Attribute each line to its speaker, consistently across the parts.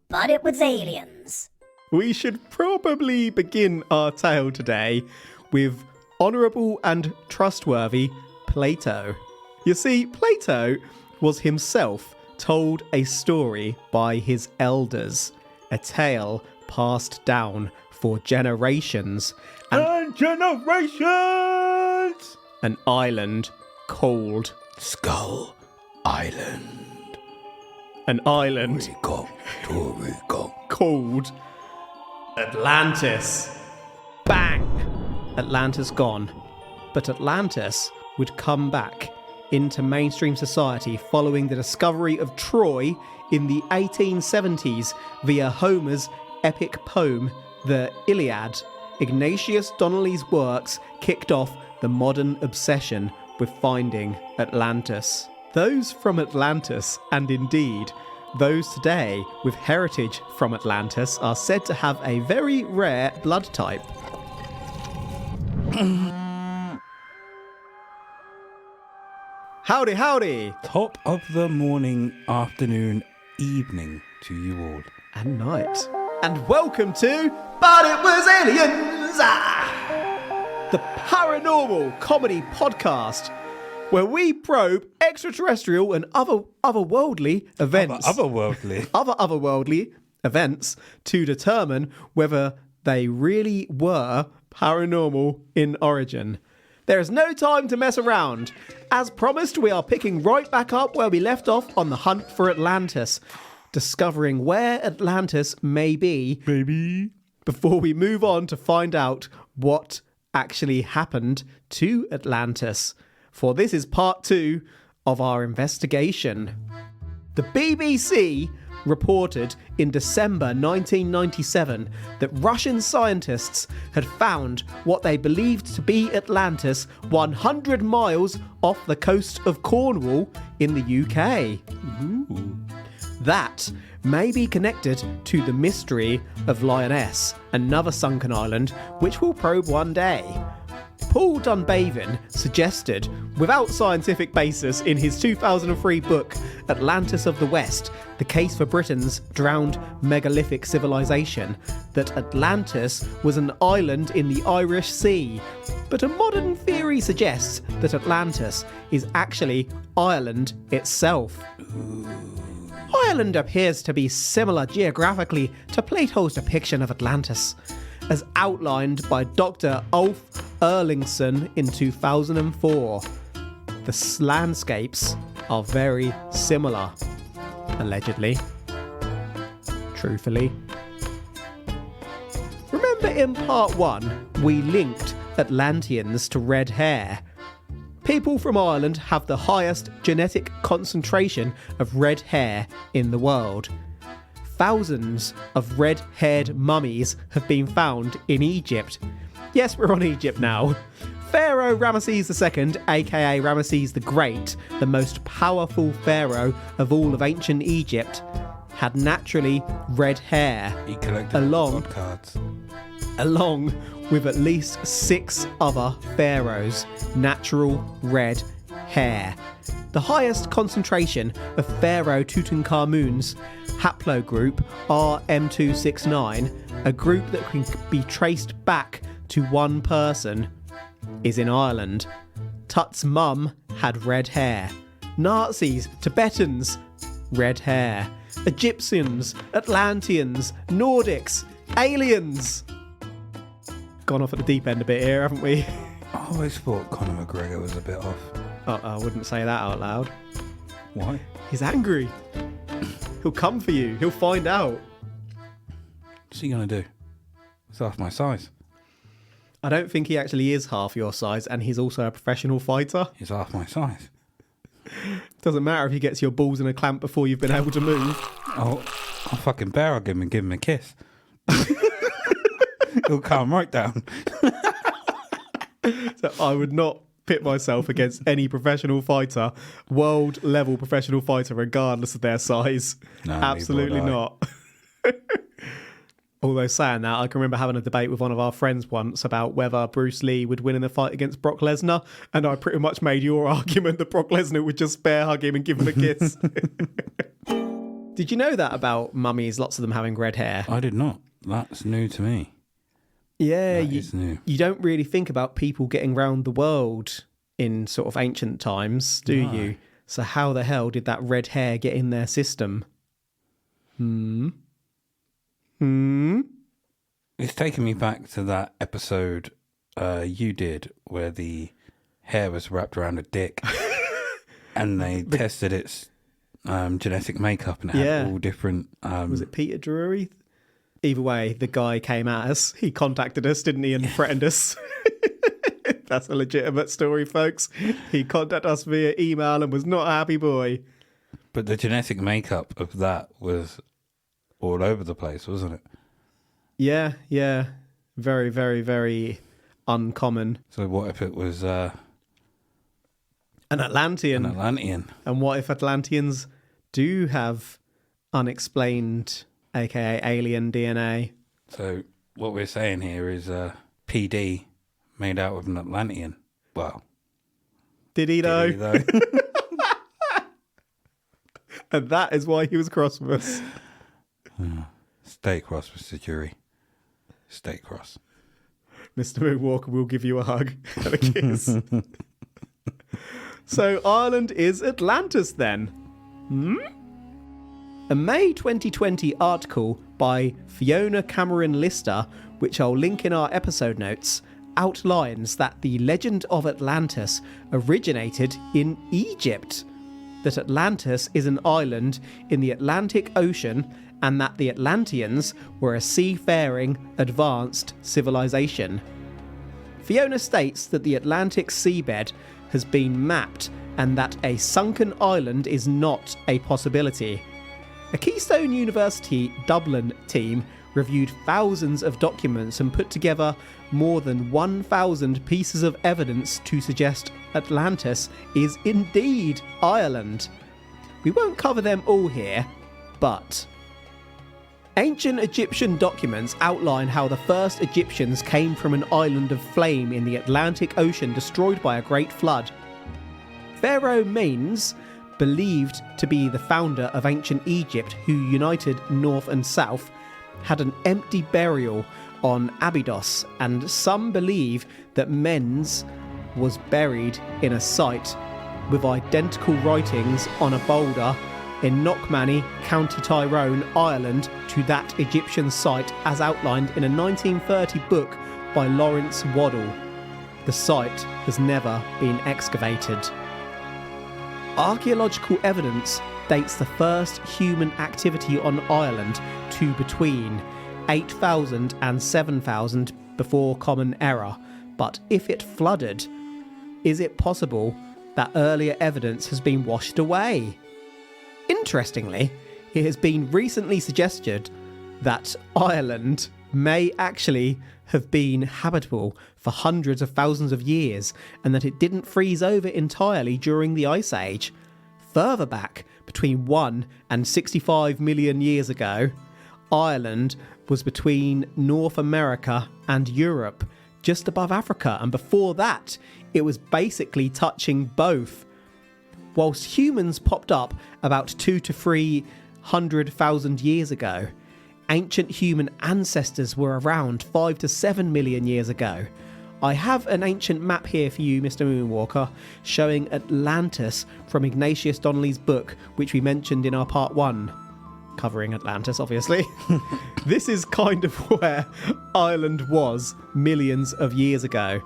Speaker 1: But It Was Aliens.
Speaker 2: We should probably begin our tale today with honourable and trustworthy Plato. You see, Plato was himself told a story by his elders, a tale passed down for generations and generations! An island called
Speaker 3: Skull Island.
Speaker 2: An island called Atlantis. Bang! Atlantis gone. But Atlantis would come back into mainstream society following the discovery of Troy in the 1870s via Homer's epic poem, the Iliad. Ignatius Donnelly's works kicked off the modern obsession with finding Atlantis. Those from Atlantis, and indeed those today with heritage from Atlantis, are said to have a very rare blood type. Howdy, howdy!
Speaker 3: Top of the morning, afternoon, evening to you all.
Speaker 2: And night. And welcome to But It Was Aliens! The paranormal comedy podcast where we probe extraterrestrial and otherworldly events. Otherworldly events to determine whether they really were paranormal in origin. There is no time to mess around. As promised, we are picking right back up where we left off on the hunt for Atlantis, discovering where Atlantis may be, before we move on to find out what actually happened to Atlantis. For this is part 2 of our investigation. The BBC reported in December 1997 that Russian scientists had found what they believed to be Atlantis 100 miles off the coast of Cornwall in the UK. Ooh. That may be connected to the mystery of Lioness, another sunken island which we'll probe one day. Paul Dunbavin suggested, without scientific basis, in his 2003 book Atlantis of the West, The Case for Britain's Drowned Megalithic Civilization, that Atlantis was an island in the Irish Sea. But a modern theory suggests that Atlantis is actually Ireland itself. Ireland appears to be similar geographically to Plato's depiction of Atlantis, as outlined by Dr. Ulf Erlingsson in 2004. The landscapes are very similar, allegedly. Truthfully. Remember in part 1, we linked Atlanteans to red hair. People from Ireland have the highest genetic concentration of red hair in the world. Thousands of red-haired mummies have been found in Egypt. Yes, we're on Egypt now. Pharaoh Ramesses II, aka Ramesses the Great, the most powerful pharaoh of all of ancient Egypt, had naturally red hair.
Speaker 3: He collected god cards.
Speaker 2: Along with at least 6 other pharaohs' natural red hair. The highest concentration of Pharaoh Tutankhamun's haplogroup RM269, a group that can be traced back to one person, is in Ireland. Tut's mum had red hair. Nazis, Tibetans, red hair. Egyptians, Atlanteans, Nordics, aliens. Gone off at the deep end a bit here, haven't we?
Speaker 3: I always thought Conor McGregor was a bit off.
Speaker 2: I wouldn't say that out loud.
Speaker 3: Why?
Speaker 2: He's angry. He'll come for you. He'll find out.
Speaker 3: What's he going to do? He's half my size.
Speaker 2: I don't think he actually is half your size, and he's also a professional fighter.
Speaker 3: He's half my size.
Speaker 2: Doesn't matter if he gets your balls in a clamp before you've been able to move.
Speaker 3: I'll fucking bear hug him and give him a kiss. He'll calm right down.
Speaker 2: So I would not pit myself against any professional fighter, world level professional fighter, regardless of their size.
Speaker 3: No,
Speaker 2: absolutely not. Although saying that, I can remember having a debate with one of our friends once about whether Bruce Lee would win in the fight against Brock Lesnar, and I pretty much made your argument that Brock Lesnar would just bear hug him and give him a kiss. Did you know that about mummies, lots of them having red hair?
Speaker 3: I did not. That's new to me.
Speaker 2: Yeah,
Speaker 3: That is new.
Speaker 2: you don't really think about people getting round the world in sort of ancient times, do
Speaker 3: No.
Speaker 2: you? So how the hell did that red hair get in their system?
Speaker 3: It's taken me back to that episode you did where the hair was wrapped around a dick and they tested its genetic makeup and it had all different...
Speaker 2: Was it Peter Drury? Either way, the guy came at us. He contacted us, didn't he, and threatened us. That's a legitimate story, folks. He contacted us via email and was not a happy boy.
Speaker 3: But the genetic makeup of that was all over the place, wasn't it?
Speaker 2: Yeah. Very, very, very uncommon.
Speaker 3: So what if it was
Speaker 2: An Atlantean.
Speaker 3: an Atlantean?
Speaker 2: And what if Atlanteans do have unexplained, aka alien DNA?
Speaker 3: So what we're saying here is PD made out of an Atlantean. Well,
Speaker 2: Did he though?
Speaker 3: did he though?
Speaker 2: And that is why he was cross with us.
Speaker 3: Stay cross, Mr. Jury. Stay cross.
Speaker 2: Mr. Moonwalker will give you a hug and a kiss. So Ireland is Atlantis then? A May 2020 article by Fiona Cameron Lister, which I'll link in our episode notes, outlines that the legend of Atlantis originated in Egypt, that Atlantis is an island in the Atlantic Ocean and that the Atlanteans were a seafaring, advanced civilization. Fiona states that the Atlantic seabed has been mapped and that a sunken island is not a possibility. A Keystone University Dublin team reviewed thousands of documents and put together more than 1,000 pieces of evidence to suggest Atlantis is indeed Ireland. We won't cover them all here, but ancient Egyptian documents outline how the first Egyptians came from an island of flame in the Atlantic Ocean destroyed by a great flood. Pharaoh Menes, believed to be the founder of ancient Egypt who united North and South, had an empty burial on Abydos, and some believe that Menes was buried in a site with identical writings on a boulder in Knockmany, County Tyrone, Ireland, to that Egyptian site as outlined in a 1930 book by Lawrence Waddell. The site has never been excavated. Archaeological evidence dates the first human activity on Ireland to between 8,000 and 7,000 before Common Era, but if it flooded, is it possible that earlier evidence has been washed away? Interestingly, it has been recently suggested that Ireland may actually have been habitable for hundreds of thousands of years and that it didn't freeze over entirely during the Ice Age. Further back, between 1 and 65 million years ago, Ireland was between North America and Europe, just above Africa, and before that, it was basically touching both. Whilst humans popped up about 2 to 300,000 years ago, ancient human ancestors were around 5 to 7 million years ago. I have an ancient map here for you, Mr. Moonwalker, showing Atlantis from Ignatius Donnelly's book, which we mentioned in our part 1, covering Atlantis, obviously. This is kind of where Ireland was millions of years ago.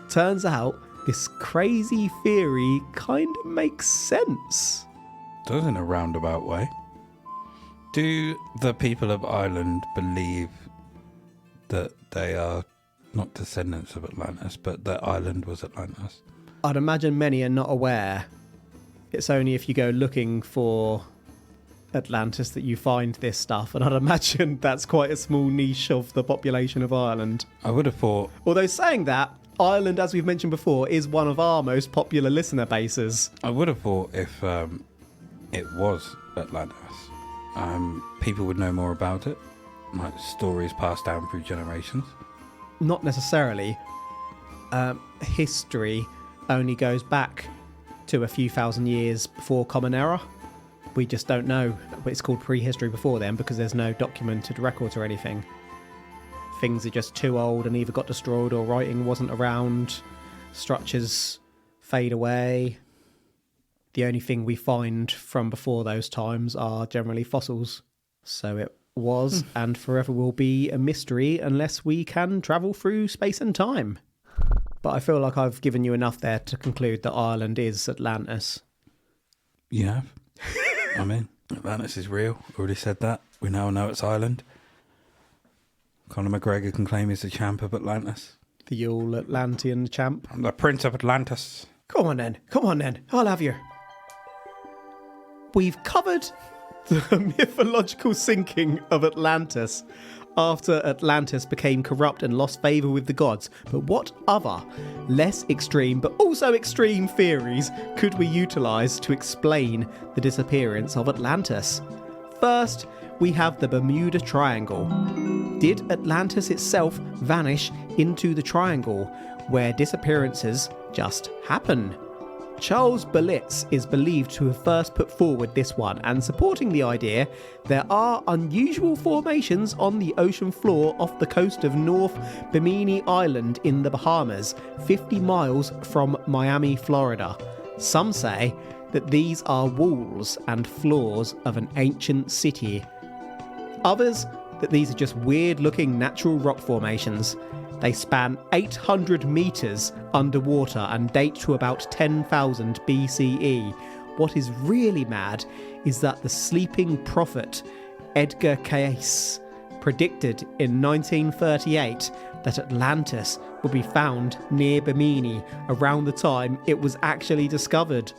Speaker 2: Turns out this crazy theory kind of makes sense.
Speaker 3: Does in a roundabout way. Do the people of Ireland believe that they are not descendants of Atlantis, but that Ireland was Atlantis?
Speaker 2: I'd imagine many are not aware. It's only if you go looking for Atlantis that you find this stuff, and I'd imagine that's quite a small niche of the population of Ireland.
Speaker 3: I would have thought...
Speaker 2: Although saying that, Ireland, as we've mentioned before, is one of our most popular listener bases.
Speaker 3: I would have thought if it was Atlantis, people would know more about it. Like stories passed down through generations.
Speaker 2: Not necessarily. History only goes back to a few thousand years before Common Era. we just don't know. It's called prehistory before then because there's no documented records or anything. Things are just too old and either got destroyed or writing wasn't around. Structures fade away. The only thing we find from before those times are generally fossils. So it was and forever will be a mystery unless we can travel through space and time. But I feel like I've given you enough there to conclude that Ireland is Atlantis.
Speaker 3: Yeah. I mean, Atlantis is real. Already said that. We now know it's Ireland. Conor McGregor can claim he's the champ of Atlantis.
Speaker 2: The all Atlantean champ.
Speaker 3: I'm the Prince of Atlantis.
Speaker 2: Come on then. I'll have you. We've covered the mythological sinking of Atlantis after Atlantis became corrupt and lost favour with the gods. But what other, less extreme but also extreme theories could we utilise to explain the disappearance of Atlantis? First, we have the Bermuda Triangle. Did Atlantis itself vanish into the triangle, where disappearances just happen? Charles Berlitz is believed to have first put forward this one, and supporting the idea, there are unusual formations on the ocean floor off the coast of North Bimini Island in the Bahamas, 50 miles from Miami, Florida. Some say that these are walls and floors of an ancient city. Others that these are just weird-looking natural rock formations. They span 800 metres underwater and date to about 10,000 BCE. What is really mad is that the sleeping prophet Edgar Cayce predicted in 1938 that Atlantis would be found near Bimini around the time it was actually discovered.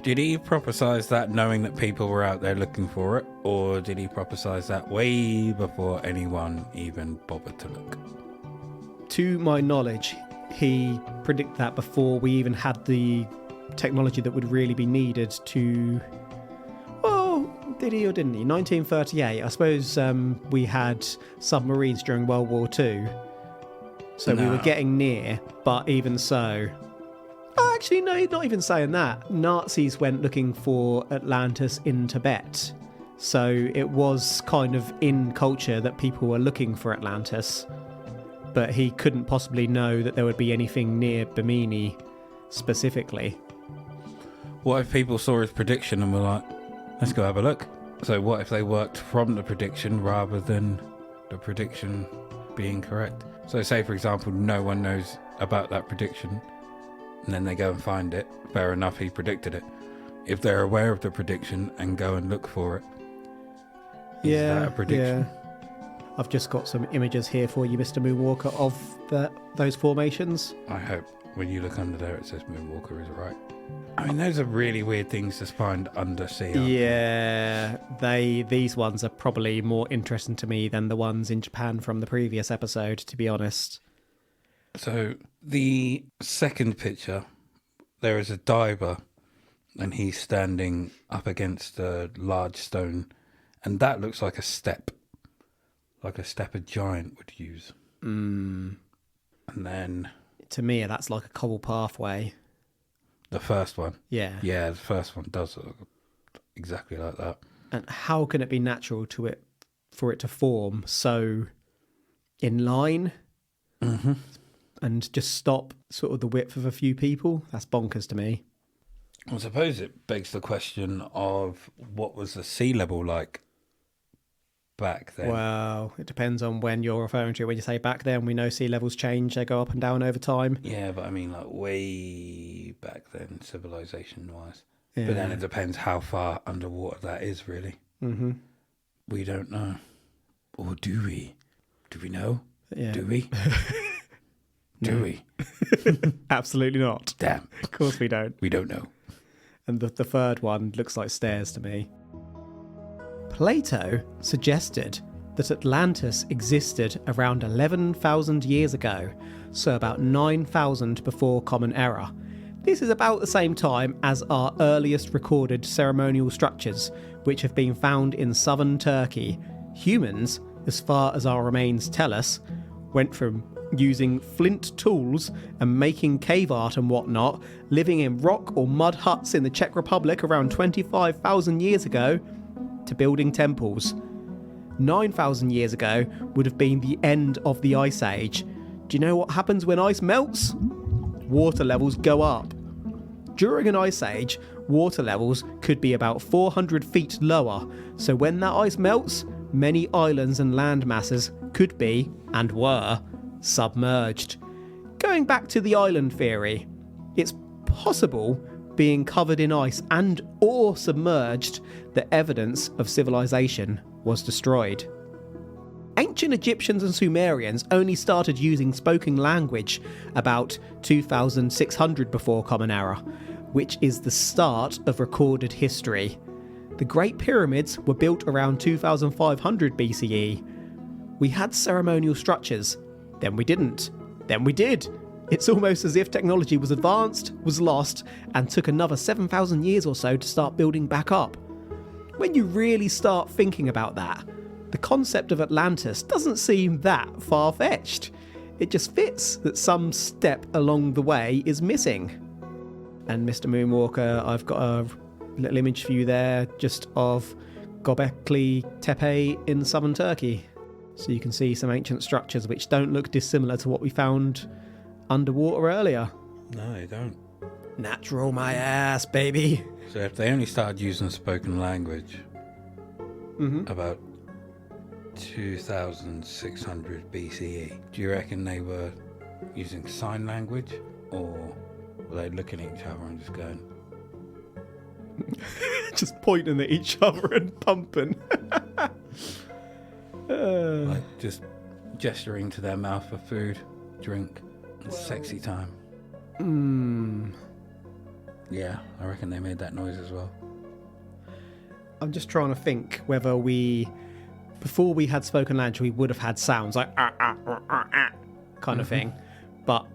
Speaker 3: Did he prophesise that knowing that people were out there looking for it? Or did he prophesise that way before anyone even bothered to look?
Speaker 2: To my knowledge, he predicted that before we even had the technology that would really be needed to... Well, did he or didn't he? 1938. I suppose we had submarines during World War II. So we were getting near, but even so... Oh, actually, no, not even saying that. Nazis went looking for Atlantis in Tibet. So it was kind of in culture that people were looking for Atlantis. But he couldn't possibly know that there would be anything near Bimini specifically.
Speaker 3: What if people saw his prediction and were like, let's go have a look? So what if they worked from the prediction rather than the prediction being correct? So say, for example, no one knows about that prediction and then they go and find it. Fair enough, he predicted it. If they're aware of the prediction and go and look for it, is that a prediction?
Speaker 2: Yeah. I've just got some images here for you, Mr. Moonwalker, of those formations.
Speaker 3: I hope when you look under there it says Moonwalker is right. I mean, those are really weird things to find undersea.
Speaker 2: Yeah, these ones are probably more interesting to me than the ones in Japan from the previous episode, to be honest.
Speaker 3: So the second picture, there is a diver and he's standing up against a large stone, and that looks like a step a giant would use. And then
Speaker 2: to me, that's like a cobble pathway.
Speaker 3: The first one.
Speaker 2: Yeah.
Speaker 3: Yeah, the first one does look exactly like that.
Speaker 2: And how can it be natural for it to form so in line and just stop sort of the width of a few people? That's bonkers to me.
Speaker 3: I suppose it begs the question of what was the sea level like back then?
Speaker 2: Well, it depends on when you're referring to. When you say back then, we know sea levels change. They go up and down over time.
Speaker 3: Yeah, but I mean like way back then, civilization-wise.
Speaker 2: Yeah.
Speaker 3: But then it depends how far underwater that is, really. Mm-hmm. We don't know. Or do we? Do we know?
Speaker 2: Yeah.
Speaker 3: Do we? Do we?
Speaker 2: Absolutely not.
Speaker 3: Damn.
Speaker 2: Of course we don't.
Speaker 3: We don't know.
Speaker 2: And the third one looks like stairs to me. Plato suggested that Atlantis existed around 11,000 years ago, so about 9,000 before Common Era. This is about the same time as our earliest recorded ceremonial structures, which have been found in southern Turkey. Humans, as far as our remains tell us, went from using flint tools and making cave art and whatnot, living in rock or mud huts in the Czech Republic around 25,000 years ago, to building temples. 9,000 years ago would have been the end of the Ice Age. Do you know what happens when ice melts? Water levels go up. During an ice age, water levels could be about 400 feet lower, so when that ice melts, many islands and land masses could be, and were, submerged. Going back to the island theory, it's possible, being covered in ice and or submerged, that evidence of civilization was destroyed. Ancient Egyptians and Sumerians only started using spoken language about 2600 before Common Era, which is the start of recorded history. The Great Pyramids were built around 2500 BCE. We had ceremonial structures, then we didn't, then we did. It's almost as if technology was advanced, was lost, and took another 7,000 years or so to start building back up. When you really start thinking about that, the concept of Atlantis doesn't seem that far-fetched. It just fits that some step along the way is missing. And Mr. Moonwalker, I've got a little image for you there just of Göbekli Tepe in southern Turkey. So you can see some ancient structures which don't look dissimilar to what we found underwater earlier.
Speaker 3: No, they don't.
Speaker 2: Natural my ass, baby.
Speaker 3: So if they only started using spoken language about 2600 BCE, do you reckon they were using sign language, or were they looking at each other and just going...
Speaker 2: just pointing at each other and pumping.
Speaker 3: like just gesturing to their mouth for food, drink, and sexy time? Yeah, I reckon they made that noise as well.
Speaker 2: I'm just trying to think whether before we had spoken language, we would have had sounds like kind of thing. But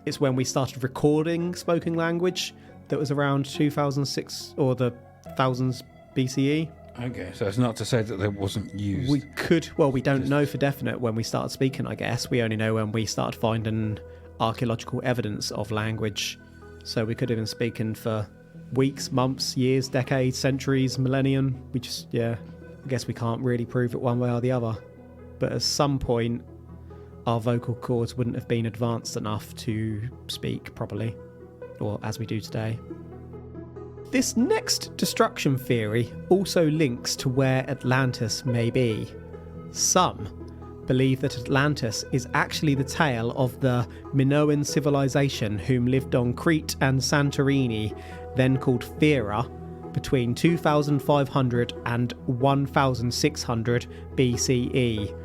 Speaker 2: it's when we started recording spoken language that was around 2006 or the thousands BCE.
Speaker 3: Okay, so it's not to say that there wasn't used.
Speaker 2: We don't know for definite when we started speaking, I guess. We only know when we started finding archaeological evidence of language. So we could have been speaking for weeks, months, years, decades, centuries, millennium. I guess we can't really prove it one way or the other. But at some point, our vocal cords wouldn't have been advanced enough to speak properly, or as we do today. This next destruction theory also links to where Atlantis may be. Some believe that Atlantis is actually the tale of the Minoan civilization whom lived on Crete and Santorini, then called Thera, between 2500 and 1600 BCE.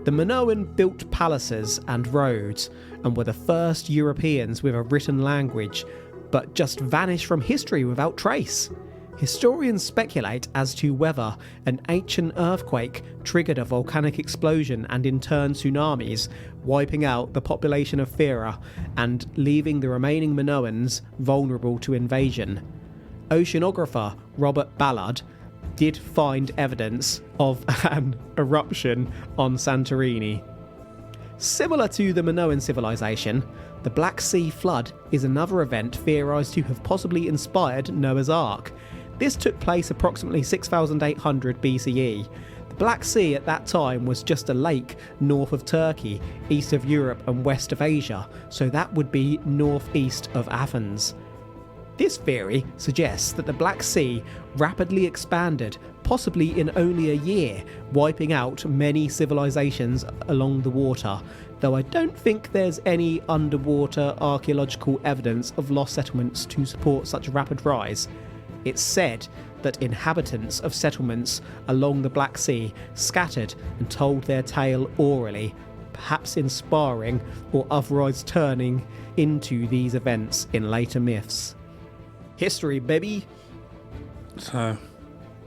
Speaker 2: The Minoan built palaces and roads and were the first Europeans with a written language, but just vanished from history without trace. Historians speculate as to whether an ancient earthquake triggered a volcanic explosion and in turn tsunamis, wiping out the population of Thera and leaving the remaining Minoans vulnerable to invasion. Oceanographer Robert Ballard did find evidence of an eruption on Santorini. Similar to the Minoan civilization, the Black Sea flood is another event theorized to have possibly inspired Noah's Ark. This took place approximately 6,800 BCE. The Black Sea at that time was just a lake north of Turkey, east of Europe and west of Asia, so that would be northeast of Athens. This theory suggests that the Black Sea rapidly expanded, possibly in only a year, wiping out many civilizations along the water, though I don't think there's any underwater archaeological evidence of lost settlements to support such a rapid rise. It's said that inhabitants of settlements along the Black Sea scattered and told their tale orally, perhaps inspiring or otherwise turning into these events in later myths. History, baby.
Speaker 3: So,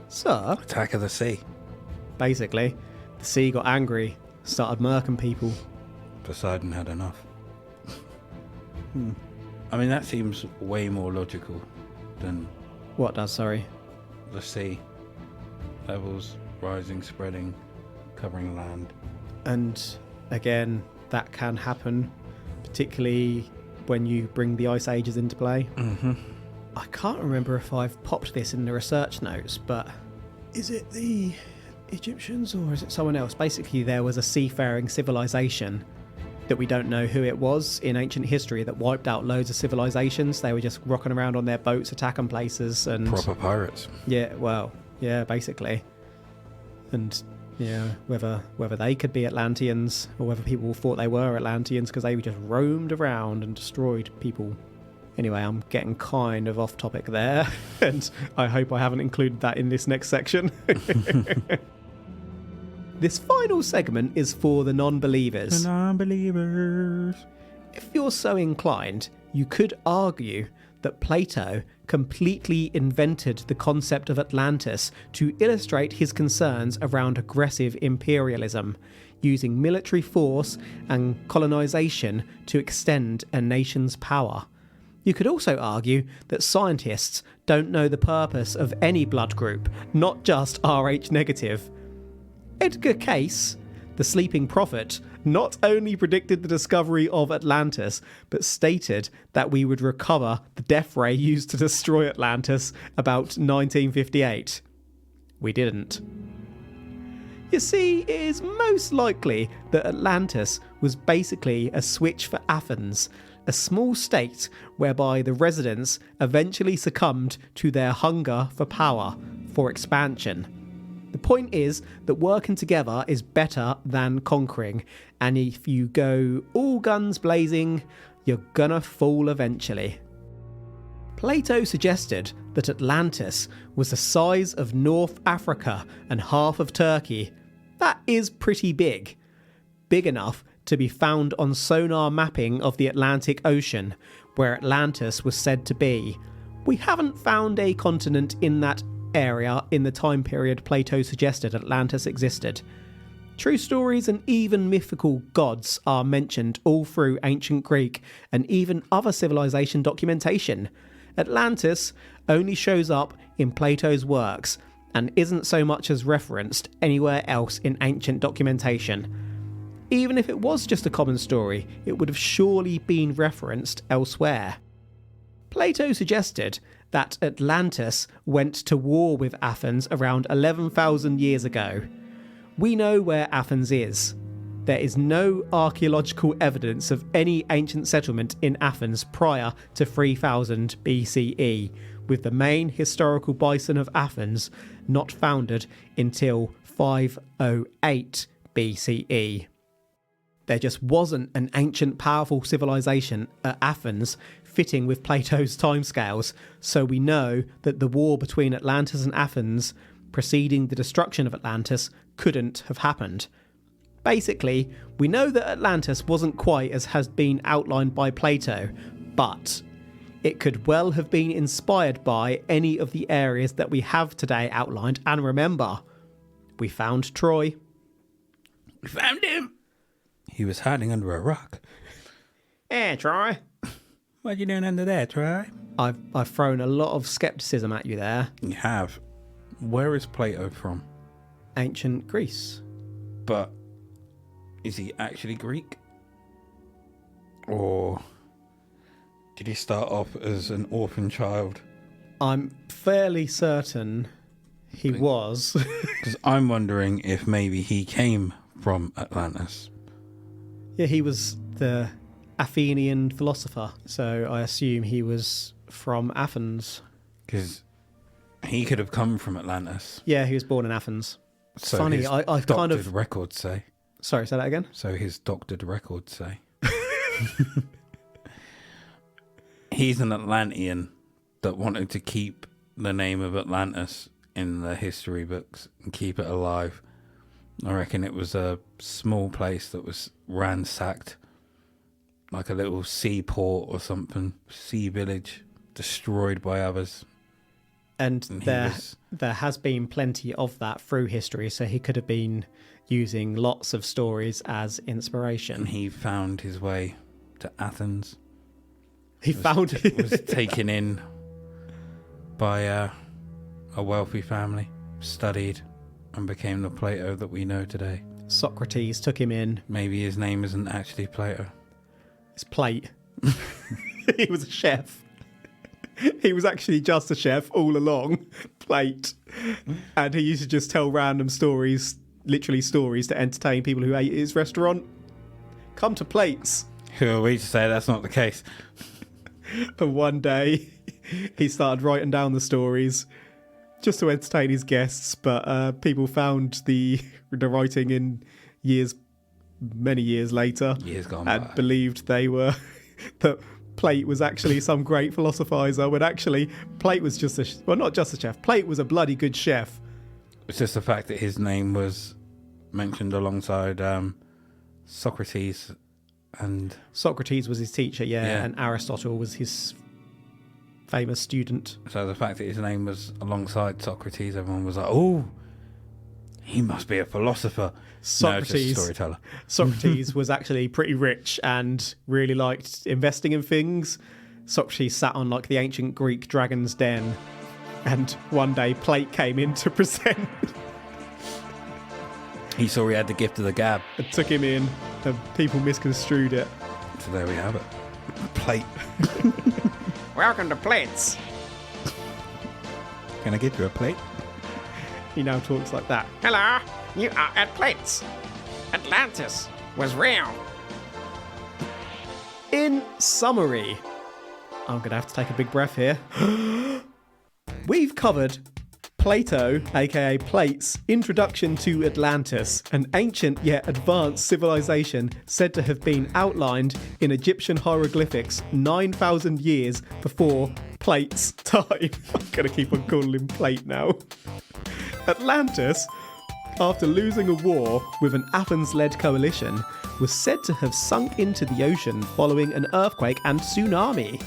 Speaker 2: Sir?
Speaker 3: Attack of the Sea.
Speaker 2: Basically, the sea got angry, started murking people.
Speaker 3: Poseidon had enough. I mean, that seems way more logical than...
Speaker 2: What does, sorry?
Speaker 3: The sea. Levels rising, spreading, covering land.
Speaker 2: And again, that can happen, particularly when you bring the Ice Ages into play.
Speaker 3: Mm-hmm.
Speaker 2: I can't remember if I've popped this in the research notes, but is it the Egyptians or is it someone else? Basically, there was a seafaring civilization that we don't know who it was in ancient history that wiped out loads of civilizations. They were just rocking around on their boats, attacking places, and
Speaker 3: Proper pirates.
Speaker 2: yeah, well, yeah, basically. And yeah, whether they could be Atlanteans or whether people thought they were Atlanteans because they just roamed around and destroyed people. Anyway, I'm getting kind of off topic there, and I hope I haven't included that in this next section. This final segment is for the non-believers.
Speaker 3: The non-believers.
Speaker 2: If you're so inclined, you could argue that Plato completely invented the concept of Atlantis to illustrate his concerns around aggressive imperialism, using military force and colonization to extend a nation's power. You could also argue that scientists don't know the purpose of any blood group, not just Rh negative. Edgar Cayce, the sleeping prophet, not only predicted the discovery of Atlantis, but stated that we would recover the death ray used to destroy Atlantis about 1958. We didn't. You see, it is most likely that Atlantis was basically a switch for Athens, a small state whereby the residents eventually succumbed to their hunger for power, for expansion. The point is that working together is better than conquering, and if you go all guns blazing, you're gonna fall eventually. Plato suggested that Atlantis was the size of North Africa and half of Turkey. That is pretty big. Big enough to be found on sonar mapping of the Atlantic Ocean, where Atlantis was said to be. We haven't found a continent in that area in the time period Plato suggested Atlantis existed. True stories and even mythical gods are mentioned all through ancient Greek and even other civilization documentation. Atlantis only shows up in Plato's works and isn't so much as referenced anywhere else in ancient documentation. Even if it was just a common story, it would have surely been referenced elsewhere. Plato suggested that Atlantis went to war with Athens around 11,000 years ago. We know where Athens is. There is no archaeological evidence of any ancient settlement in Athens prior to 3000 BCE, with the main historical bison of Athens not founded until 508 BCE. There just wasn't an ancient powerful civilization at Athens fitting with Plato's timescales, so we know that the war between Atlantis and Athens preceding the destruction of Atlantis couldn't have happened. Basically, we know that Atlantis wasn't quite as has been outlined by Plato, but it could well have been inspired by any of the areas that we have today outlined. And remember, we found Troy.
Speaker 3: We found him! He was hiding under a rock.
Speaker 2: Hey, Troy.
Speaker 3: What you doing under there, Troy?
Speaker 2: I've thrown a lot of scepticism at you there.
Speaker 3: You have. Where is Plato from?
Speaker 2: Ancient Greece.
Speaker 3: But is he actually Greek? Or did he start off as an orphan child?
Speaker 2: I'm fairly certain he was.
Speaker 3: Because I'm wondering if maybe he came from Atlantis.
Speaker 2: Yeah, he was the Athenian philosopher, so I assume he was from Athens.
Speaker 3: Because he could have come from Atlantis.
Speaker 2: Yeah, he was born in Athens. It's
Speaker 3: So
Speaker 2: funny,
Speaker 3: his
Speaker 2: I've kind of...
Speaker 3: records say.
Speaker 2: Sorry, say that again?
Speaker 3: So his doctored records say. He's an Atlantean that wanted to keep the name of Atlantis in the history books and keep it alive. I reckon it was a small place that was ransacked, like a little seaport or something, sea village, destroyed by others.
Speaker 2: And there has been plenty of that through history, so he could have been using lots of stories as inspiration.
Speaker 3: And he found his way to Athens.
Speaker 2: Was
Speaker 3: taken in by a wealthy family, studied, and became the Plato that we know today.
Speaker 2: Socrates took him in.
Speaker 3: Maybe his name isn't actually Plato.
Speaker 2: It's Plate. He was a chef. He was actually just a chef all along, Plate. And he used to just tell random stories, literally stories, to entertain people who ate at his restaurant. Come to Plates.
Speaker 3: Who are we to say that's not the case?
Speaker 2: And one day, he started writing down the stories just to entertain his guests, but people found the writing in many years later,
Speaker 3: Years gone
Speaker 2: and
Speaker 3: by.
Speaker 2: believed they were that Plate was actually some great philosophizer, when actually Plate was just not just a chef. Plate was a bloody good chef.
Speaker 3: It's just the fact that his name was mentioned alongside Socrates, and
Speaker 2: Socrates was his teacher,
Speaker 3: Yeah.
Speaker 2: and Aristotle was his famous student.
Speaker 3: so the fact that his name was alongside Socrates, everyone was like, "Oh, he must be a philosopher." No, it's just a
Speaker 2: Socrates,
Speaker 3: storyteller.
Speaker 2: Socrates was actually pretty rich and really liked investing in things. Socrates sat on like the ancient Greek dragon's den, and one day Plate came in to present
Speaker 3: He saw he had the gift of the gab.
Speaker 2: and took him in, and people misconstrued it.
Speaker 3: So there we have it. Plate.
Speaker 4: Welcome to Plates.
Speaker 3: Can I give you a plate?
Speaker 2: He now talks like that.
Speaker 4: Hello, you are at Plates. Atlantis was real.
Speaker 2: In summary, I'm going to have to take a big breath here. We've covered Plato, aka Plate's introduction to Atlantis, an ancient yet advanced civilization said to have been outlined in Egyptian hieroglyphics 9,000 years before Plate's time. I'm going to keep on calling him Plate now. Atlantis, after losing a war with an Athens-led coalition, was said to have sunk into the ocean following an earthquake and tsunami.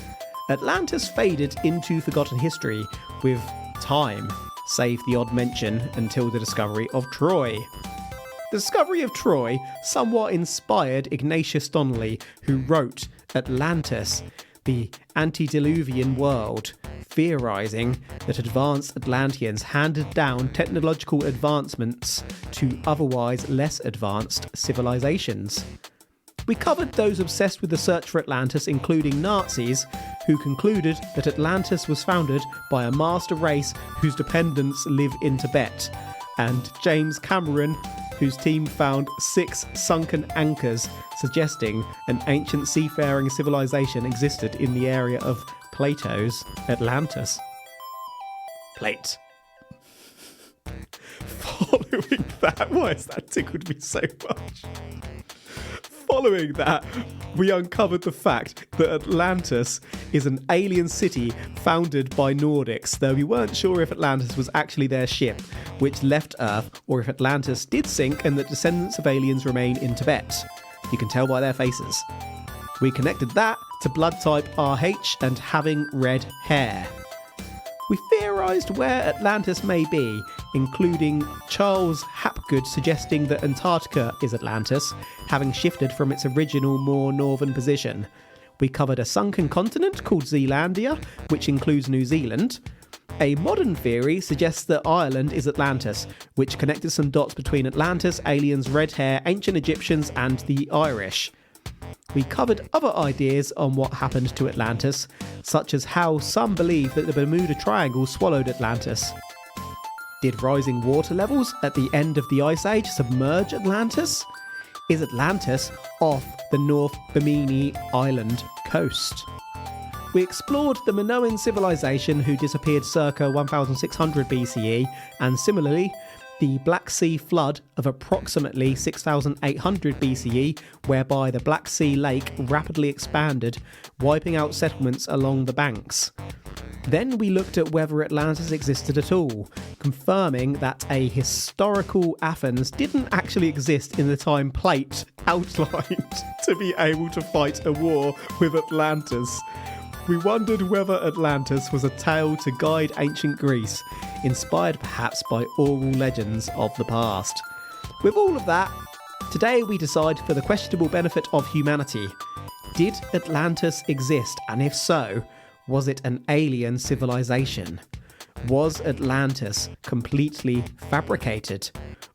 Speaker 2: Atlantis faded into forgotten history with time, save the odd mention until the discovery of Troy. The discovery of Troy somewhat inspired Ignatius Donnelly, who wrote Atlantis, the antediluvian world, theorizing that advanced Atlanteans handed down technological advancements to otherwise less advanced civilizations. We covered those obsessed with the search for Atlantis, including Nazis, who concluded that Atlantis was founded by a master race whose dependents live in Tibet, and James Cameron, whose team found 6 sunken anchors, suggesting an ancient seafaring civilization existed in the area of Plato's Atlantis. Plate. Following that, why has that tickled me so much? Following that, we uncovered the fact that Atlantis is an alien city founded by Nordics, though we weren't sure if Atlantis was actually their ship, which left Earth, or if Atlantis did sink and that descendants of aliens remain in Tibet. You can tell by their faces. We connected that to blood type RH and having red hair. We theorised where Atlantis may be, including Charles Hapgood suggesting that Antarctica is Atlantis, having shifted from its original more northern position. We covered a sunken continent called Zealandia, which includes New Zealand. A modern theory suggests that Ireland is Atlantis, which connected some dots between Atlantis, aliens, red hair, ancient Egyptians, and the Irish. We covered other ideas on what happened to Atlantis, such as how some believe that the Bermuda Triangle swallowed Atlantis. Did rising water levels at the end of the Ice Age submerge Atlantis? Is Atlantis off the North Bimini Island coast? We explored the Minoan civilization who disappeared circa 1600 BCE, and similarly, the Black Sea flood of approximately 6800 BCE, whereby the Black Sea Lake rapidly expanded, wiping out settlements along the banks. Then we looked at whether Atlantis existed at all, confirming that a historical Athens didn't actually exist in the time Plate outlined to be able to fight a war with Atlantis. We wondered whether Atlantis was a tale to guide ancient Greece, inspired perhaps by oral legends of the past. With all of that, today we decide for the questionable benefit of humanity. Did Atlantis exist, and if so, was it an alien civilization? Was Atlantis completely fabricated?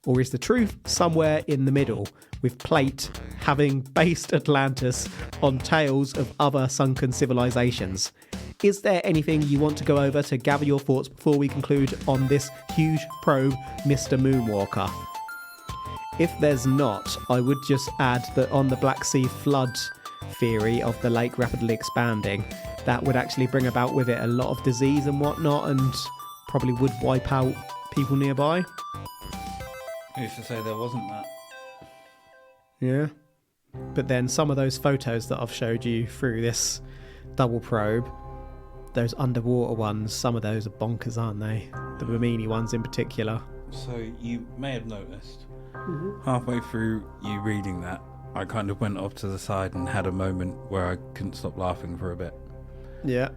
Speaker 2: Or is the truth somewhere in the middle, with Plate having based Atlantis on tales of other sunken civilizations? Is there anything you want to go over to gather your thoughts before we conclude on this huge probe, Mr. Moonwalker? If there's not, I would just add that on the Black Sea flood theory of the lake rapidly expanding, that would actually bring about with it a lot of disease and whatnot, and probably would wipe out people nearby.
Speaker 3: Who's to say there wasn't that?
Speaker 2: Yeah. But then some of those photos that I've showed you through this double probe, those underwater ones, some of those are bonkers, aren't they? The Bimini ones in particular.
Speaker 3: So you may have noticed, halfway through you reading that, I kind of went off to the side and had a moment where I couldn't stop laughing for a bit.
Speaker 2: Yeah.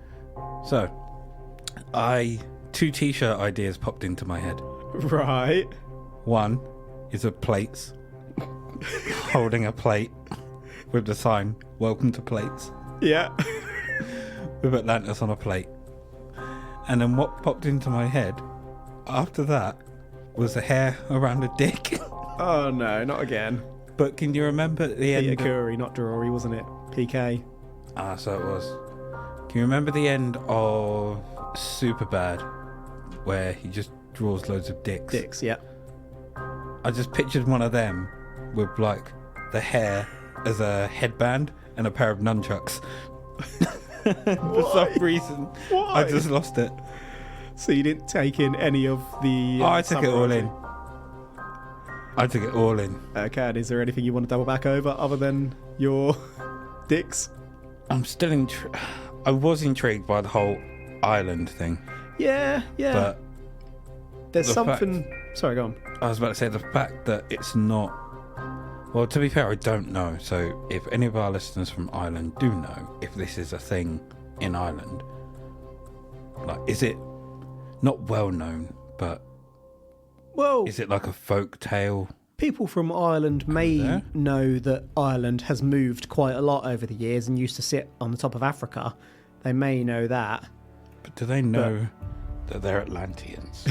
Speaker 3: So, two t-shirt ideas popped into my head.
Speaker 2: Right.
Speaker 3: One is of plates, holding a plate with the sign, "Welcome to Plates,"
Speaker 2: Yeah.
Speaker 3: with Atlantis on a plate. And then what popped into my head after that was the hair around a dick.
Speaker 2: Oh no, not again.
Speaker 3: But can you remember at the end?
Speaker 2: Peter Curry, not Drury, wasn't it? PK.
Speaker 3: Ah, so it was. Can you remember the end of Superbad, where he just draws loads of dicks?
Speaker 2: Dicks, yeah.
Speaker 3: I just pictured one of them with like the hair as a headband and a pair of nunchucks. For some reason,
Speaker 2: Why?
Speaker 3: I just lost it.
Speaker 2: So you didn't take in any of the...
Speaker 3: I took it all in. I took it all in.
Speaker 2: Okay, and is there anything you want to double back over other than your dicks?
Speaker 3: I'm still I was intrigued by the whole island thing,
Speaker 2: Yeah.
Speaker 3: but
Speaker 2: There's
Speaker 3: the
Speaker 2: something... Sorry, go on.
Speaker 3: I was about to say the fact that it's not... Well, to be fair, I don't know. So if any of our listeners from Ireland do know if this is a thing in Ireland, like, is it not well known, but
Speaker 2: Well,
Speaker 3: is it like a folk tale?
Speaker 2: people from Ireland may
Speaker 3: there?
Speaker 2: know that Ireland has moved quite a lot over the years and used to sit on the top of Africa. They may know that.
Speaker 3: But do they know that they're Atlanteans?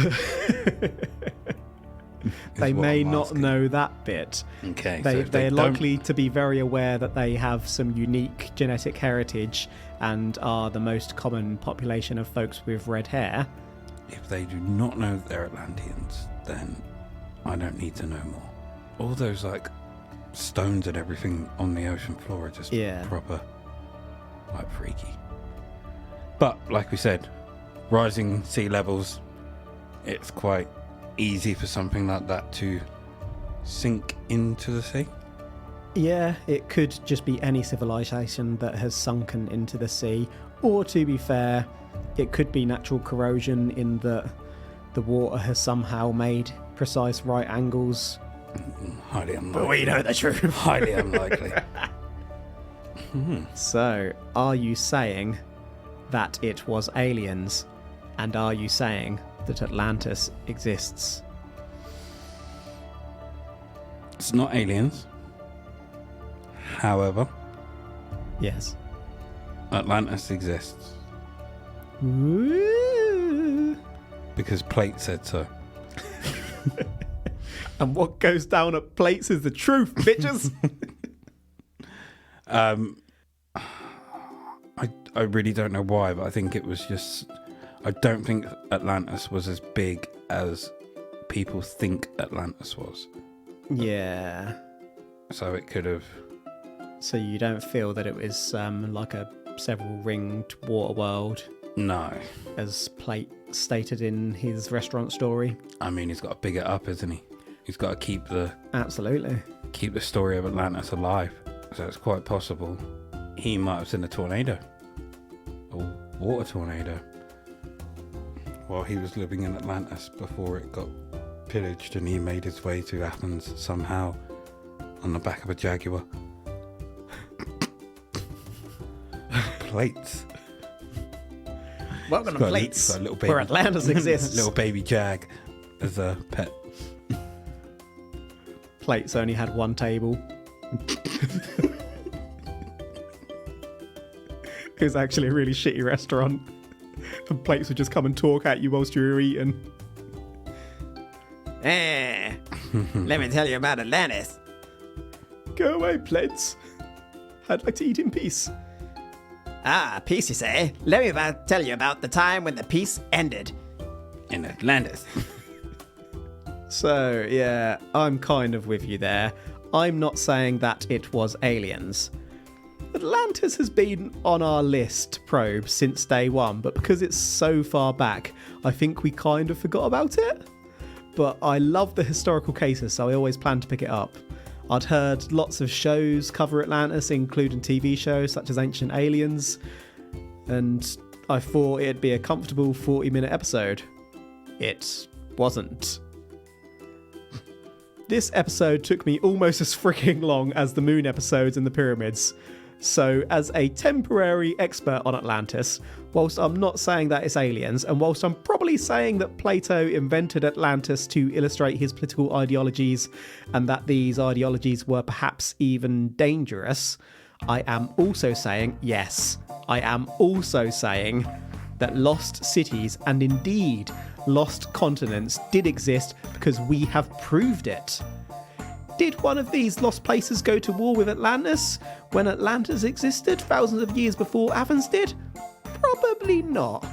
Speaker 2: They
Speaker 3: what
Speaker 2: may
Speaker 3: I'm
Speaker 2: not
Speaker 3: asking.
Speaker 2: know that bit.
Speaker 3: Okay, so
Speaker 2: They're
Speaker 3: if they don't-
Speaker 2: likely to be very aware that they have some unique genetic heritage and are the most common population of folks with red hair.
Speaker 3: If they do not know that they're Atlanteans, then I don't need to know more. All those like stones and everything on the ocean floor are just
Speaker 2: Yeah.
Speaker 3: proper like freaky. But like we said, rising sea levels, it's quite easy for something like that to sink into the sea.
Speaker 2: Yeah, it could just be any civilization that has sunken into the sea, or to be fair, it could be natural corrosion in that the water has somehow made precise right angles.
Speaker 3: Highly unlikely.
Speaker 2: But we know the truth.
Speaker 3: Highly unlikely.
Speaker 2: So, are you saying that it was aliens? And are you saying that Atlantis exists?
Speaker 3: It's not aliens. However,
Speaker 2: Yes.
Speaker 3: Atlantis exists
Speaker 2: Woo.
Speaker 3: because Plate said so.
Speaker 2: And what goes down at plates is the truth, bitches.
Speaker 3: I really don't know why, but I think it was just... I don't think Atlantis was as big as people think Atlantis was.
Speaker 2: Yeah.
Speaker 3: So it could have...
Speaker 2: So you don't feel that it was like a several ringed water world,
Speaker 3: No.
Speaker 2: as Plate stated in his restaurant story?
Speaker 3: I mean, he's got to big it up, isn't he? He's got to keep the
Speaker 2: Absolutely.
Speaker 3: story of Atlantis alive. So it's quite possible he might have seen a tornado. A water tornado. While he was living in Atlantis before it got pillaged and he made his way to Athens somehow on the back of a Jaguar. Plates.
Speaker 2: Welcome
Speaker 3: It's got a little baby,
Speaker 2: where Atlantis exists.
Speaker 3: little baby Jag as a pet.
Speaker 2: Plates only had one table. It was actually a really shitty restaurant. And Plates would just come and talk at you whilst you were eating.
Speaker 4: Let me tell you about Atlantis.
Speaker 2: Go away, Pleds. I'd like to eat in peace.
Speaker 4: Ah, peace, you say? Let me tell you about the time when the peace ended.
Speaker 3: In Atlantis.
Speaker 2: So, yeah, I'm kind of with you there. I'm not saying that it was aliens. Atlantis has been on our list probe since day one, but because it's so far back, I think we kind of forgot about it. But I love the historical cases, so I always plan to pick it up. I'd heard lots of shows cover Atlantis, including TV shows such as Ancient Aliens, and I thought it'd be a comfortable 40-minute episode. It wasn't. This episode took me almost as freaking long as the moon episodes and the pyramids. So, as a temporary expert on Atlantis, whilst I'm not saying that it's aliens, and whilst I'm probably saying that Plato invented Atlantis to illustrate his political ideologies, and that these ideologies were perhaps even dangerous, I am also saying, yes, I am also saying that lost cities and indeed lost continents did exist because we have proved it. Did one of these lost places go to war with Atlantis when Atlantis existed thousands of years before Athens did? Probably not.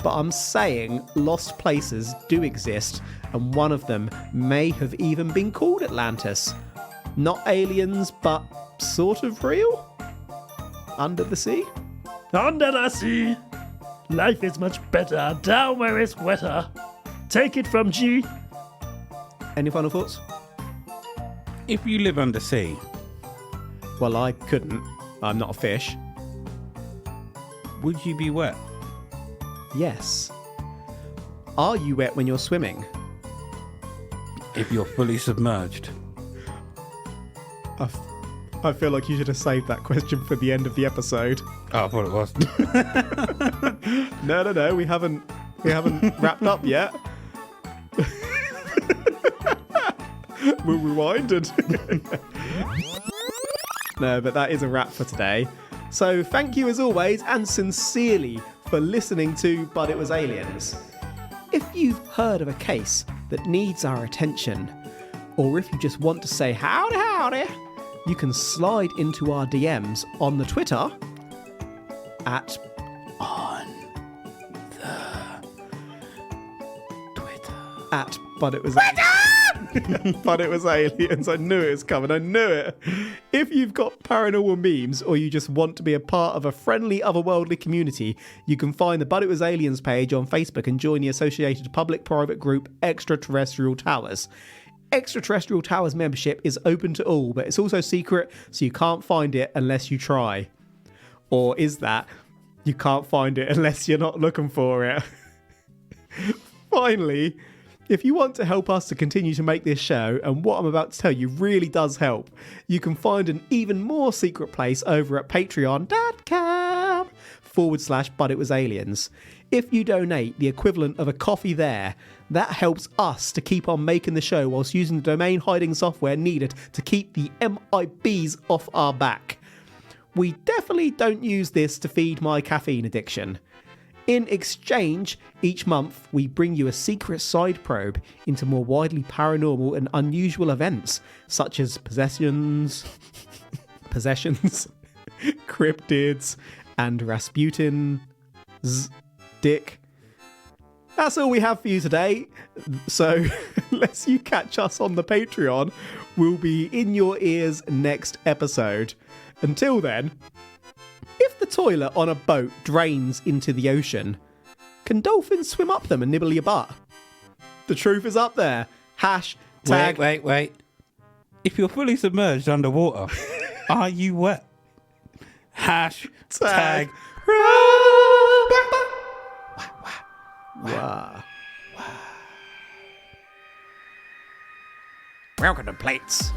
Speaker 2: But I'm saying lost places do exist, and one of them may have even been called Atlantis. Not aliens, but sort of real? Under the sea?
Speaker 5: Under the sea, life is much better down where it's wetter. Take it from G.
Speaker 2: Any final thoughts?
Speaker 3: If you live under sea,
Speaker 2: Well, I couldn't. I'm not a fish.
Speaker 3: would you be wet?
Speaker 2: Yes. Are you wet when you're swimming?
Speaker 3: If you're fully submerged.
Speaker 2: I feel like you should have saved that question for the end of the episode.
Speaker 3: Oh, I thought it was.
Speaker 2: No, we haven't wrapped up yet. We'll rewind and... No, but that is a wrap for today. So thank you as always and sincerely for listening to But It Was Aliens. If you've heard of a case that needs our attention, or if you just want to say howdy, you can slide into our DMs on the Twitter at But It Was But It Was Aliens. I knew it was coming. I knew it. If you've got paranormal memes or you just want to be a part of a friendly otherworldly community, you can find the But It Was Aliens page on Facebook and join the associated public-private group Extraterrestrial Towers. Extraterrestrial Towers membership is open to all, but it's also secret, so you can't find it unless you try. Or is that you can't find it unless you're not looking for it? Finally, if you want to help us to continue to make this show, and what I'm about to tell you really does help, you can find an even more secret place over at patreon.com/But It Was Aliens. If you donate the equivalent of a coffee there, that helps us to keep on making the show whilst using the domain hiding software needed to keep the MIBs off our back. We definitely don't use this to feed my caffeine addiction. In exchange, each month we bring you a secret side probe into more widely paranormal and unusual events, such as possessions, cryptids, and Rasputin's dick. That's all we have for you today. So, unless you catch us on the Patreon, we'll be in your ears next episode. Until then, if the toilet on a boat drains into the ocean, can dolphins swim up them and nibble your butt? The truth is up there. Hashtag...
Speaker 3: Wait. If you're fully submerged underwater, are you wet? Hashtag...
Speaker 2: Wow.
Speaker 4: Welcome to Plates.